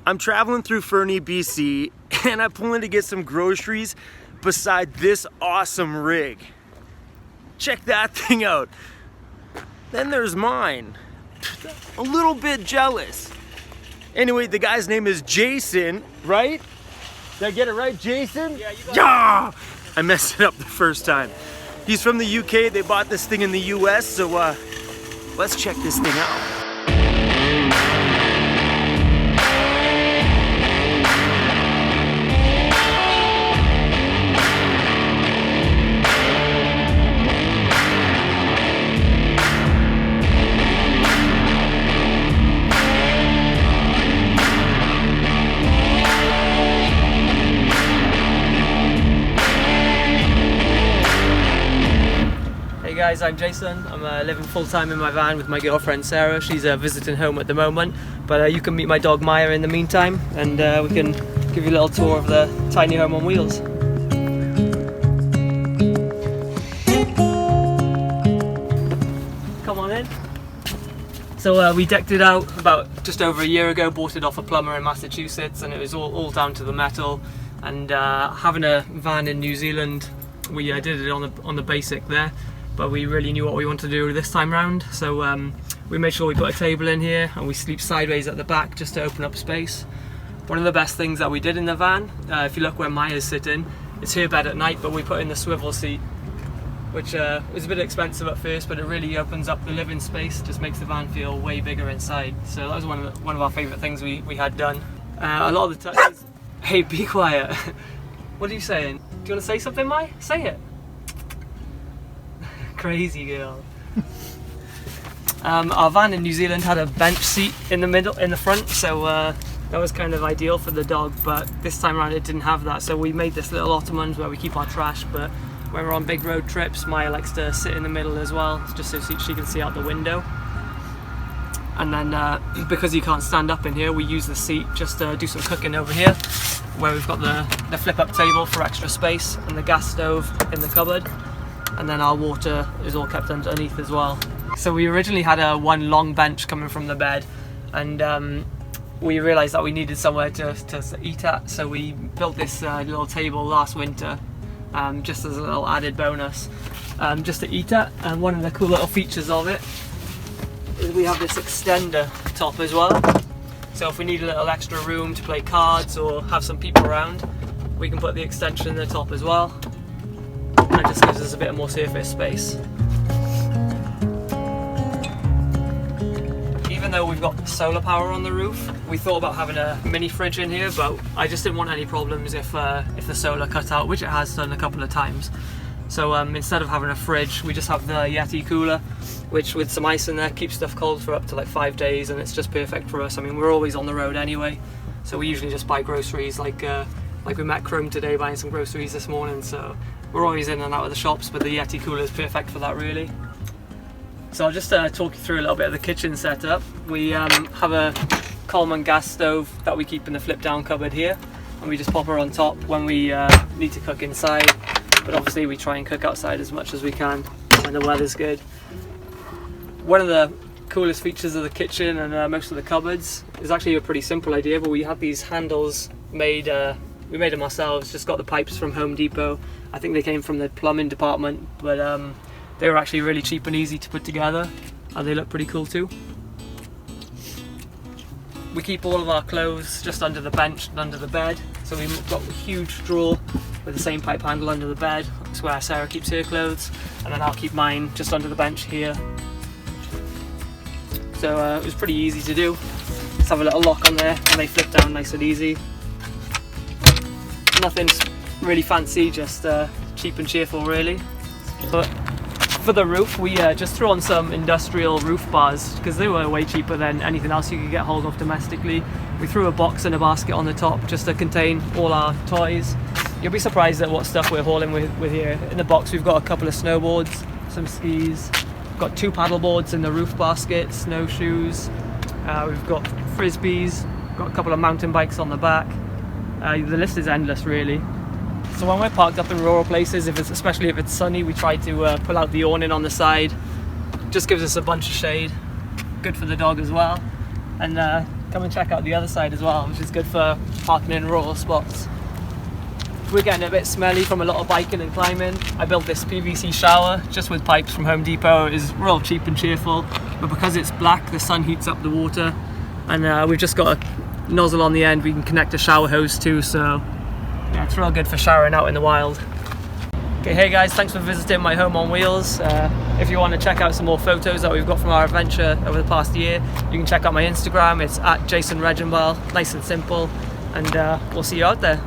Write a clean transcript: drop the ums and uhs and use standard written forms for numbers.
I'm traveling through Fernie BC and I pull in to get some groceries beside this awesome rig. Check that thing out. Then there's mine. A little bit jealous. Anyway, the guy's name is Jason, right? Did I get it right, Jason? Yeah, you got it. Yeah! I messed it up the first time. He's from the UK. They bought this thing in the US, so let's check this thing out. Hey guys, I'm Jason. I'm living full-time in my van with my girlfriend Sarah. She's visiting home at the moment, but you can meet my dog Maya in the meantime, and we can give you a little tour of the tiny home on wheels. Come on in. So we decked it out about just over a year ago, bought it off a plumber in Massachusetts, and it was all down to the metal. And having a van in New Zealand, we did it on the basic there. But we really knew what we wanted to do this time round, so we made sure we put a table in here and we sleep sideways at the back just to open up space. One of the best things that we did in the van, if you look where Maya's sitting, it's her bed at night, but we put in the swivel seat, which was a bit expensive at first, but it really opens up the living space, just makes the van feel way bigger inside. So that was one of our favourite things we had done. A lot of the time, hey, be quiet. What are you saying? Do you want to say something, Maya? Say it. Crazy girl. Our van in New Zealand had a bench seat in the front, so that was kind of ideal for the dog, but this time around it didn't have that, so we made this little ottoman where we keep our trash. But when we're on big road trips, Maya likes to sit in the middle as well, just so she can see out the window. And then because you can't stand up in here, we use the seat just to do some cooking over here, where we've got the flip up table for extra space and the gas stove in the cupboard. And then our water is all kept underneath as well. So we originally had one long bench coming from the bed, and we realised that we needed somewhere to eat at, so we built this little table last winter, just as a little added bonus, just to eat at. And one of the cool little features of it is we have this extender top as well. So if we need a little extra room to play cards or have some people around, we can put the extension in the top as well. And it just gives us a bit more surface space. Even though we've got solar power on the roof, we thought about having a mini fridge in here, but I just didn't want any problems if the solar cut out, which it has done a couple of times. So instead of having a fridge, we just have the Yeti cooler, which with some ice in there keeps stuff cold for up to like 5 days, and it's just perfect for us. I mean, we're always on the road anyway, so we usually just buy groceries, like we met Chrome today buying some groceries this morning, so we're always in and out of the shops, but the Yeti cooler is perfect for that really. So I'll just talk you through a little bit of the kitchen setup. We have a Coleman gas stove that we keep in the flip down cupboard here, and we just pop her on top when we need to cook inside, but obviously we try and cook outside as much as we can when the weather's good. One of the coolest features of the kitchen and most of the cupboards is actually a pretty simple idea, but we have these handles made, we made them ourselves, just got the pipes from Home Depot. I think they came from the plumbing department, but they were actually really cheap and easy to put together, and they look pretty cool too. We keep all of our clothes just under the bench and under the bed, so we've got a huge drawer with the same pipe handle under the bed. That's where Sarah keeps her clothes, and then I'll keep mine just under the bench here. So it was pretty easy to do. Just have a little lock on there and they flip down nice and easy. Nothing's really fancy, just cheap and cheerful really. But for the roof, we just threw on some industrial roof bars because they were way cheaper than anything else you could get hold of domestically. We threw a box and a basket on the top just to contain all our toys. You'll be surprised at what stuff we're hauling with here. In the box we've got a couple of snowboards, some skis, we've got 2 paddle boards in the roof basket, snowshoes, we've got frisbees, got a couple of mountain bikes on the back. The list is endless really. So when we're parked up in rural places, especially if it's sunny, we try to pull out the awning on the side. Just gives us a bunch of shade, good for the dog as well. And come and check out the other side as well, which is good for parking in rural spots. We're getting a bit smelly from a lot of biking and climbing. I built this PVC shower just with pipes from Home Depot. It's real cheap and cheerful, but because it's black, the sun heats up the water, and we've just got a nozzle on the end we can connect a shower hose to, so yeah, it's real good for showering out in the wild. Okay, hey guys, thanks for visiting my home on wheels. If you want to check out some more photos that we've got from our adventure over the past year, you can check out my Instagram. It's @JasonRegenball, nice and simple, and we'll see you out there.